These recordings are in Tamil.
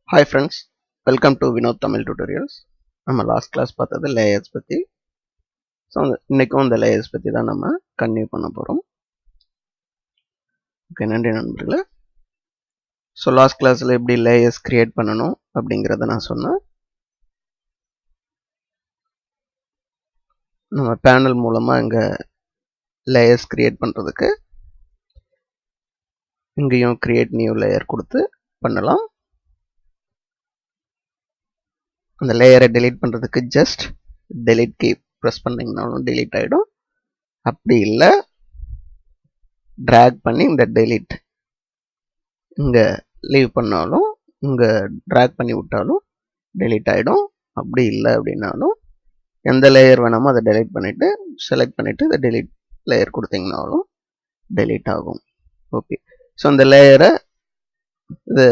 Hi friends, welcome to Vinod Tamil Tutorials. நம்ம லாஸ்ட் கிளாஸ் பார்த்தது லேயர்ஸ் பற்றி. ஸோ இன்றைக்கும் இந்த லேயர்ஸ் பற்றி தான் நம்ம கன்டினியூ பண்ண போகிறோம். ஓகே, நன்றி நண்பர்களே. ஸோ லாஸ்ட் கிளாஸில் எப்படி லேயர்ஸ் கிரியேட் பண்ணணும் அப்படிங்கிறத நான் சொன்னேன். நம்ம பேனல் மூலமாக இங்கே லேயர்ஸ் கிரியேட் பண்ணுறதுக்கு இங்கேயும் கிரியேட் நியூ லேயர் கொடுத்து பண்ணலாம். அந்த லேயரை டெலீட் பண்ணுறதுக்கு ஜஸ்ட் டெலீட் கீ ப்ரெஸ் பண்ணிங்கனாலும் டெலீட் ஆகிடும். அப்படி இல்லை ட்ராக் பண்ணி இந்த டெலீட் இங்கே லீவ் பண்ணாலும் இங்கே ட்ராக் பண்ணி விட்டாலும் டெலீட் ஆகிடும். அப்படி இல்லை அப்படின்னாலும் எந்த லேயர் வேணாமோ அதை டெலீட் பண்ணிவிட்டு செலக்ட் பண்ணிவிட்டு இதை டெலீட் லேயர் கொடுத்தீங்கனாலும் டெலீட் ஆகும். ஓகே, ஸோ இந்த லேயரை இது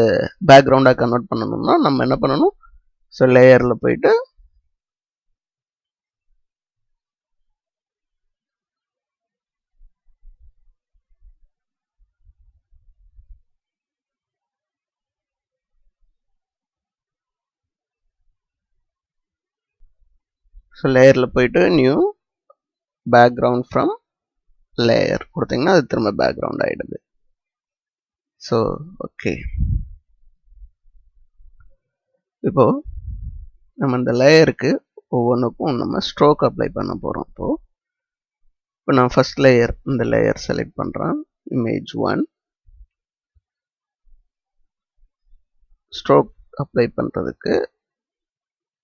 பேக்ரவுண்டாக கன்வெர்ட் பண்ணணும்னா நம்ம என்ன பண்ணணும்? ஸோ லேயரில் போயிட்டு லேயரில் போயிட்டு நியூ பேக்ரவுண்ட் ஃப்ரம் லேயர் கொடுத்தீங்கன்னா அது திரும்ப பேக்ரவுண்ட் ஆகிடுது. ஸோ ஓகே, இப்போ நம்ம இந்த லேயருக்கு ஒவ்வொன்றுக்கும் நம்ம ஸ்ட்ரோக் அப்ளை பண்ண போகிறோம். இப்போ நான் ஃபர்ஸ்ட் லேயர் இந்த லேயர் செலக்ட் பண்ணுறேன், இமேஜ் 1. ஸ்ட்ரோக் அப்ளை பண்ணுறதுக்கு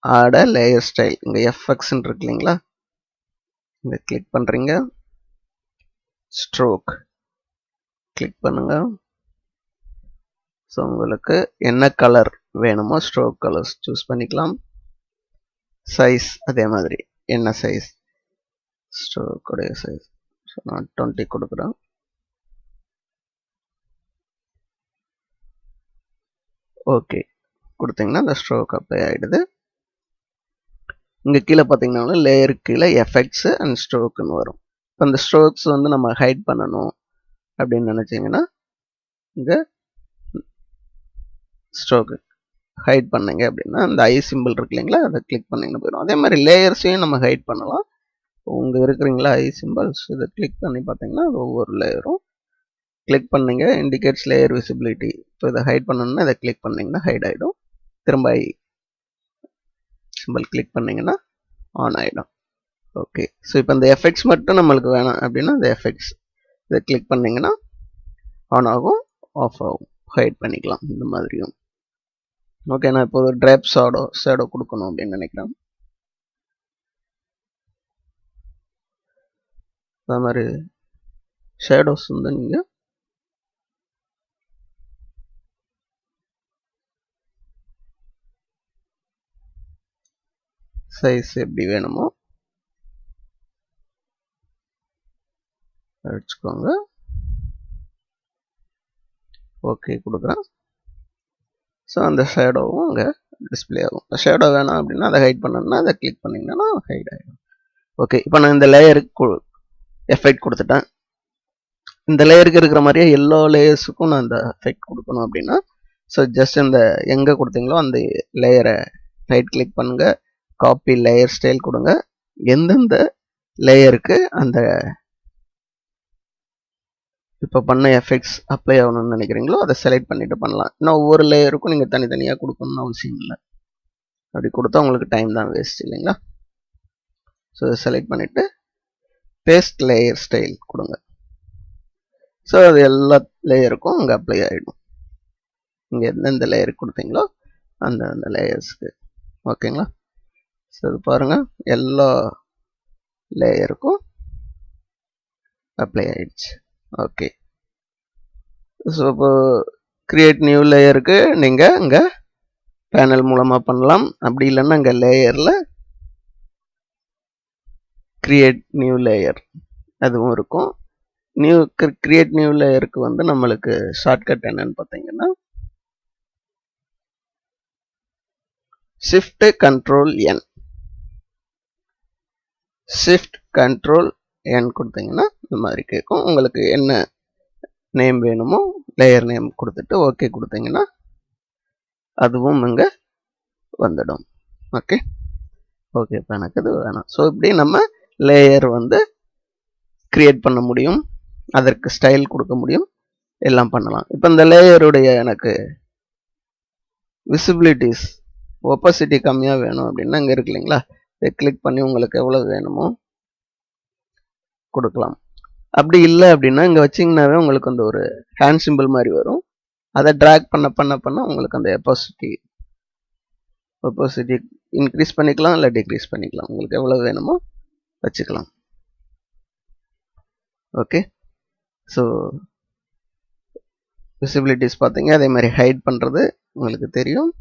ஆட லேயர் ஸ்டைல் இங்கே எஃப்எக்ஸ்ன்னு இருக்கு இல்லைங்களா, இங்கே கிளிக் பண்ணுறீங்க, ஸ்ட்ரோக் கிளிக் பண்ணுங்க. ஸோ உங்களுக்கு என்ன கலர் வேணுமோ ஸ்ட்ரோக் கலர்ஸ் சூஸ் பண்ணிக்கலாம். சைஸ் அதே மாதிரி என்ன சைஸ் ஸ்ட்ரோக்குடைய சைஸ், ஸோ நான் 20 கொடுக்குறேன். ஓகே கொடுத்தீங்கன்னா அந்த ஸ்ட்ரோக் அப்ளை ஆகிடுது. இங்கே கீழே பார்த்தீங்கன்னா லேயருக்கு கீழே எஃபெக்ட்ஸ் அண்ட் ஸ்ட்ரோக்குன்னு வரும். இப்போ இந்த ஸ்ட்ரோக்ஸ் நம்ம ஹைட் பண்ணணும் அப்படின்னு நினச்சிங்கன்னா இங்கே ஸ்ட்ரோக்கு ஹைட் பண்ணீங்க அப்படின்னா இந்த ஐ சிம்பிள் இருக்கு இல்லைங்களா, அதை கிளிக் பண்ணிங்கன்னா போயிடும். அதே மாதிரி லேயர்ஸையும் நம்ம ஹைட் பண்ணலாம். உங்க இருக்கிறீங்களா ஐ சிம்பிள்ஸ், இதை கிளிக் பண்ணி பார்த்தீங்கன்னா அது ஒவ்வொரு லேயரும் கிளிக் பண்ணீங்க இண்டிகேட்ஸ் லேயர் விசிபிலிட்டி. ஸோ இதை ஹைட் பண்ணணும்னா இதை கிளிக் பண்ணிங்கன்னா ஹைட் ஆகிடும். திரும்ப ஐ சிம்பிள் கிளிக் பண்ணிங்கன்னா ஆன் ஆகிடும். ஓகே, ஸோ இப்போ இந்த எஃபெக்ட்ஸ் மட்டும் நம்மளுக்கு வேணாம் அப்படின்னா இந்த எஃபெக்ட்ஸ் இதை கிளிக் பண்ணிங்கன்னா ஆன் ஆகும், ஆஃப் ஆகும், ஹைட் பண்ணிக்கலாம் இந்த மாதிரியும். ஓகே, நான் இப்போ ட்ராப் ஷேடோ கொடுக்கணும் அப்படின்னு நினைக்கிறேன். அதே மாதிரி ஷேடோஸ் நீங்கள் சைஸ் எப்படி வேணுமோ வச்சுக்கோங்க. ஓகே கொடுக்குறேன். ஸோ அந்த ஷேடோவும் அங்கே டிஸ்பிளே ஆகும். ஷேடோ வேணாம் அப்படின்னா அதை ஹைட் பண்ணணும்னா அதை கிளிக் பண்ணிங்கன்னா ஹைட் ஆகிடும். ஓகே, இப்போ நான் இந்த லேயருக்கு எஃபெக்ட் கொடுத்துட்டேன். இந்த லேயருக்கு இருக்கிற மாதிரியே எல்லா லேயர்ஸுக்கும் நான் இந்த எஃபெக்ட் கொடுக்கணும் அப்படின்னா ஸோ ஜஸ்ட் இந்த எங்கே கொடுத்தீங்களோ அந்த லேயரை ரைட் கிளிக் பண்ணுங்க, காப்பி லேயர் ஸ்டைல் கொடுங்க. எந்தெந்த லேயருக்கு அந்த இப்போ பண்ண எஃபெக்ட்ஸ் அப்ளை ஆகணும்னு நினைக்கிறீங்களோ அதை செலக்ட் பண்ணிட்டு பண்ணலாம். இன்னும் ஒவ்வொரு லேயருக்கும் நீங்கள் தனித்தனியாக கொடுக்கணும்னு அவசியம் இல்லை. அப்படி கொடுத்தா உங்களுக்கு டைம் தான் வேஸ்ட் இல்லைங்களா. ஸோ இதை செலக்ட் பண்ணிட்டு பேஸ்ட் லேயர் ஸ்டைல் கொடுங்க. ஸோ அது எல்லா லேயருக்கும் அங்கே அப்ளை ஆகிடும். இங்கே எந்தெந்த லேயருக்கு கொடுத்தீங்களோ அந்த லேயர்ஸ்க்கு. ஓகேங்களா. ஸோ இது பாருங்கள் எல்லா லேயருக்கும் அப்ளை ஆகிடுச்சு. ஓகே, ஸோ இப்போ கிரியேட் நியூ லேயருக்கு நீங்கள் இங்கே பேனல் மூலமாக பண்ணலாம். அப்படி இல்லைன்னா இங்கே லேயரில் கிரியேட் நியூ லேயர் அதுவும் இருக்கும். கிரியேட் நியூ லேயருக்கு நம்மளுக்கு ஷார்ட்கட் என்னன்னு பார்த்தீங்கன்னா ஷிஃப்ட் கண்ட்ரோல் என், ஷிஃப்ட் கண்ட்ரோல் என் கொடுத்தீங்கன்னா இந்த மாதிரி கேட்கும். உங்களுக்கு என்ன நேம் வேணுமோ லேயர் நேம் கொடுத்துட்டு ஓகே கொடுத்தீங்கன்னா அதுவும் இங்கே வந்துடும். ஓகே ஓகே, இப்போ எனக்கு அது வேணாம். ஸோ இப்படி நம்ம லேயர் வந்து கிரியேட் பண்ண முடியும், அதற்கு ஸ்டைல் கொடுக்க முடியும், எல்லாம் பண்ணலாம். இப்போ இந்த லேயருடைய எனக்கு விசிபிலிட்டிஸ் ஒப்பாசிட்டி கம்மியாக வேணும் அப்படின்னா இங்கே இருக்கு இல்லைங்களா, இதை கிளிக் பண்ணி உங்களுக்கு எவ்வளோ வேணுமோ கொடுக்கலாம். அப்படி இல்லை அப்படின்னா இங்கே வச்சிங்கனாவே உங்களுக்கு அந்த ஒரு ஹேண்ட் சிம்பிள் மாதிரி வரும், அதை ட்ராக் பண்ண பண்ண பண்ண உங்களுக்கு அந்த ஒப்பாசிட்டி இன்க்ரீஸ் பண்ணிக்கலாம் இல்லை டிக்ரீஸ் பண்ணிக்கலாம், உங்களுக்கு எவ்வளோ வேணுமோ வச்சுக்கலாம். ஓகே, ஸோ விசிபிலிட்டிஸ் பார்த்தீங்க, அதே மாதிரி ஹைட் பண்ணுறது உங்களுக்கு தெரியும்.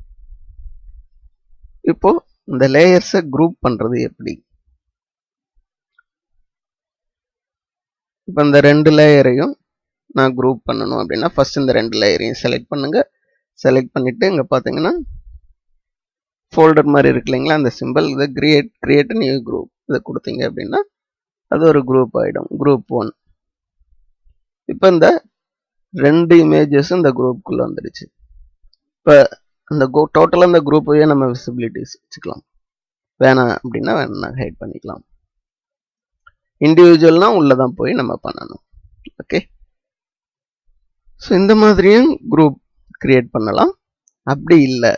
இப்போ இந்த லேயர்ஸை குரூப் பண்ணுறது எப்படி? இப்போ இந்த 2 லேயரையும் நான் குரூப் பண்ணணும் அப்படின்னா ஃபர்ஸ்ட் இந்த 2 லேயரையும் செலக்ட் பண்ணுங்க. செலக்ட் பண்ணிட்டு இங்கே பார்த்தீங்கன்னா ஃபோல்டர் மாதிரி இருக்கு இல்லைங்களா, அந்த சிம்பிள், இதை கிரியேட் நியூ குரூப் இதை கொடுத்தீங்க அப்படின்னா அது ஒரு குரூப் ஆகிடும், குரூப் 1. இப்போ இந்த 2 இமேஜஸும் இந்த குரூப்புக்குள்ளே வந்துடுச்சு. இப்போ அந்த டோட்டலாக இந்த குரூப்பையே நம்ம விசிபிலிட்டிஸ் வச்சுக்கலாம், வேணாம் அப்படின்னா வேணாம் ஹைட் பண்ணிக்கலாம். இண்டிவிஜுவல்னா உள்ளதான் போய் நம்ம பண்ணணும். ஓகே, ஸோ இந்த மாதிரியும் குரூப் கிரியேட் பண்ணலாம். அப்படி இல்லை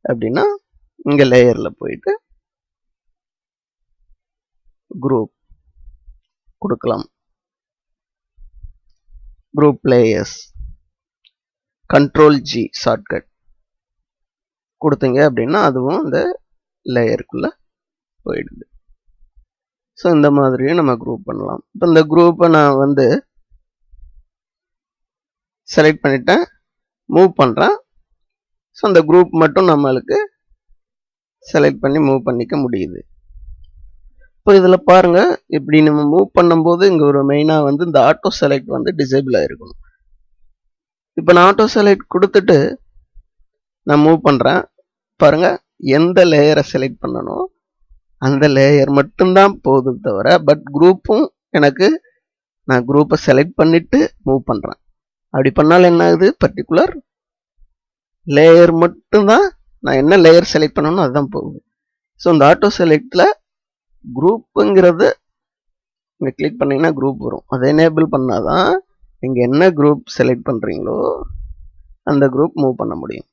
அப்படின்னா இங்கே லேயரில் போயிட்டு குரூப் கொடுக்கலாம், குரூப் லேயர்ஸ், Ctrl+G ஷார்ட்கட் கொடுத்தீங்க அப்படின்னா அதுவும் இந்த லேயருக்குள்ள போயிடுது. ஸோ இந்த மாதிரியும் நம்ம குரூப் பண்ணலாம். இப்போ இந்த குரூப்பை நான் வந்து செலக்ட் பண்ணிட்டேன், மூவ் பண்ணுறேன். ஸோ அந்த குரூப் மட்டும் நம்மளுக்கு செலக்ட் பண்ணி மூவ் பண்ணிக்க முடியுது. இப்போ இதில் பாருங்க, இப்படி நம்ம மூவ் பண்ணும்போது இங்கே ஒரு மெயினாக வந்து இந்த ஆட்டோ செலக்ட் வந்து டிசேபிள் ஆகிருக்கணும். இப்போ நான் ஆட்டோ செலக்ட் கொடுத்துட்டு நான் மூவ் பண்ணுறேன் பாருங்க, எந்த லேயரை செலக்ட் பண்ணணும் அந்த லேயர் மட்டும்தான் போதும் தவிர, பட் குரூப்பும் எனக்கு நான் குரூப்பை செலக்ட் பண்ணிட்டு மூவ் பண்ணுறேன். அப்படி பண்ணாலும் என்ன ஆகுது, பர்டிகுலர் லேயர் மட்டும்தான், நான் என்ன லேயர் செலக்ட் பண்ணணும் அதுதான் போகுது. ஸோ இந்த ஆட்டோ செலக்டில் குரூப்புங்கிறது இங்கே கிளிக் பண்ணிங்கன்னா குரூப் வரும், அதை எனேபிள் பண்ணாதான் நீங்கள் என்ன குரூப் செலக்ட் பண்ணுறீங்களோ அந்த குரூப் மூவ் பண்ண முடியும்.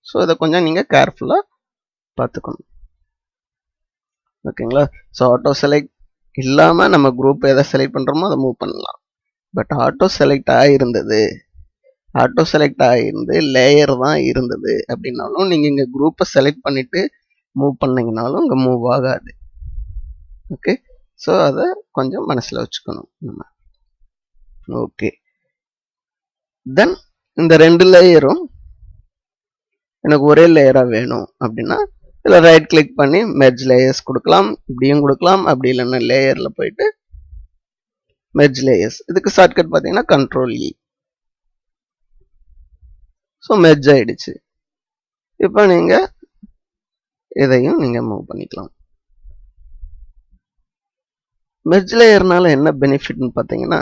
ஸோ இதை கொஞ்சம் நீங்கள் கேர்ஃபுல்லாக பார்த்துக்கணும். ஓகேங்களா, ஸோ ஆட்டோ செலக்ட் இல்லாமல் நம்ம குரூப் எதை செலக்ட் பண்ணுறோமோ அதை மூவ் பண்ணலாம். பட் ஆட்டோ செலக்ட் ஆகிருந்து லேயர் தான் இருந்தது அப்படின்னாலும் நீங்கள் இங்கே குரூப்பை செலக்ட் பண்ணிவிட்டு மூவ் பண்ணிங்கனாலும் இங்கே மூவ் ஆகாது. ஓகே, ஸோ அதை கொஞ்சம் மனசில் வச்சுக்கணும் நம்ம. ஓகே, தென் இந்த 2 லேயரும் எனக்கு ஒரே லேயராக வேணும் அப்படின்னா இதில் ரைட் கிளிக் பண்ணி மெர்ஜ் லேயர்ஸ் கொடுக்கலாம், இப்படியும் கொடுக்கலாம். அப்படி இல்லைன்னா லேயரில் போயிட்டு மெர்ஜ் லேயர்ஸ், இதுக்கு ஷார்ட்கட் பார்த்தீங்கன்னா Ctrl+E. ஸோ மெர்ஜ் ஆயிடுச்சு. இப்போ நீங்கள் இதையும் நீங்கள் மூவ் பண்ணிக்கலாம். மெர்ஜ் லேயர்னால என்ன பெனிஃபிட்னு பார்த்தீங்கன்னா,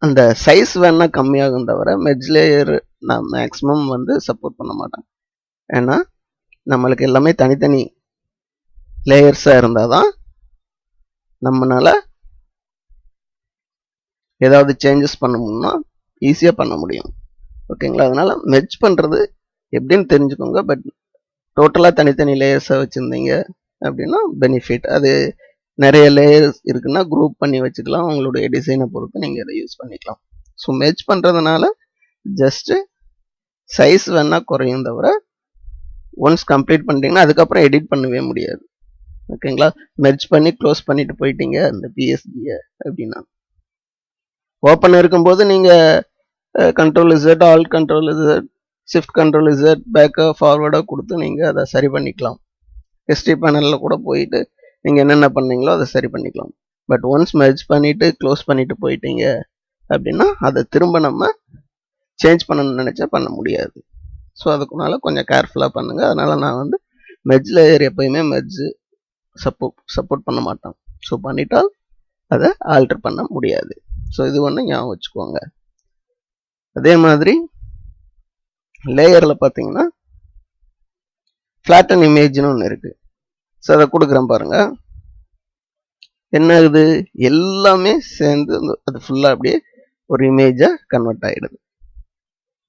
அந்த சைஸ் வேணா கம்மியாகும் தவிர மெர்ஜ் லேயர் நான் மேக்ஸிமம் வந்து சப்போர்ட் பண்ண மாட்டேன். ஏன்னா நம்மளுக்கு எல்லாமே தனித்தனி லேயர்ஸாக இருந்தால் தான் நம்மளால ஏதாவது சேஞ்சஸ் பண்ணணும்னா ஈஸியாக பண்ண முடியும். ஓகேங்களா, அதனால மெர்ஜ் பண்ணுறது எப்படின்னு தெரிஞ்சுக்கோங்க. பட் டோட்டலாக தனித்தனி லேயர்ஸாக வச்சுருந்தீங்க அப்படின்னா பெனிஃபிட். அது நிறைய லேயர்ஸ் இருக்குன்னா குரூப் பண்ணி வச்சுக்கலாம், உங்களுடைய டிசைனை பொறுத்து நீங்கள் அதை யூஸ் பண்ணிக்கலாம். ஸோ மெர்ஜ் பண்ணுறதுனால ஜஸ்ட்டு சைஸ் வேணால் குறையும் தவிர ஒன்ஸ் கம்ப்ளீட் பண்ணிட்டீங்கன்னா அதுக்கப்புறம் எடிட் பண்ணவே முடியாது. ஓகேங்களா, மெர்ஜ் பண்ணி க்ளோஸ் பண்ணிட்டு போயிட்டீங்க அந்த பிஎஸ்டியை அப்படின்னா, ஓப்பன் இருக்கும்போது நீங்கள் Ctrl+Z, Alt Ctrl+Z, Shift Ctrl+Z, பேக்காக ஃபார்வர்டாக கொடுத்து நீங்கள் அதை சரி பண்ணிக்கலாம். ஹிஸ்ட்ரி பேனலில் கூட போயிட்டு நீங்கள் என்னென்ன பண்ணீங்களோ அதை சரி பண்ணிக்கலாம். பட் ஒன்ஸ் மெர்ஜ் பண்ணிவிட்டு க்ளோஸ் பண்ணிவிட்டு போயிட்டீங்க அப்படின்னா அதை திரும்ப நம்ம சேஞ்ச் பண்ணணும்னு நினச்சா பண்ண முடியாது. ஸோ அதுக்குனால கொஞ்சம் கேர்ஃபுல்லாக பண்ணுங்கள். அதனால் நான் வந்து மெர்ஜ் லேயர் எப்போயுமே மெர்ஜ் சப்போர்ட் பண்ண மாட்டோம். ஸோ பண்ணிட்டால் அதை ஆல்டர் பண்ண முடியாது. ஸோ இது ஒன்று ஞாபகம் வச்சுக்கோங்க. அதே மாதிரி லேயரில் பார்த்தீங்கன்னா ஃப்ளாட்டன் இமேஜ்னு ஒன்று இருக்குது. ஸோ அதை கொடுக்குறேன் பாருங்கள். என்ன ஆகுது, எல்லாமே சேர்ந்து அது ஃபுல்லாக அப்படியே ஒரு இமேஜாக கன்வெர்ட் ஆகிடுது.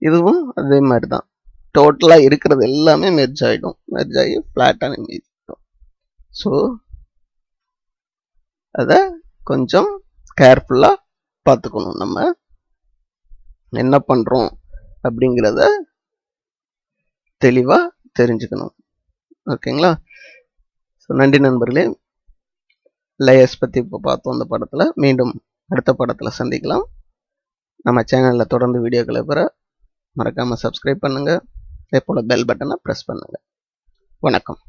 இதுவும் அதே மாதிரி தான், டோட்டலாக இருக்கிறது எல்லாமே மெர்ஜ் ஆகிடும். மெர்ஜ் ஆகி ஃப்ளாட்டான இமேஜ். ஸோ அதை கொஞ்சம் கேர்ஃபுல்லாக பார்த்துக்கணும். நம்ம என்ன பண்ணுறோம் அப்படிங்கிறத தெளிவாக தெரிஞ்சுக்கணும். ஓகேங்களா? ஸோ நன்றி நண்பர்களே. லேயர்ஸ் பற்றி இப்போ பார்த்தோம் அந்த படத்தில். மீண்டும் அடுத்த படத்தில் சந்திக்கலாம். நம்ம சேனலில் தொடர்ந்து வீடியோக்களை பெற மறக்காமல் சப்ஸ்கிரைப் பண்ணுங்கள். அதே போல் பெல் பட்டனை ப்ரெஸ் பண்ணுங்கள். வணக்கம்.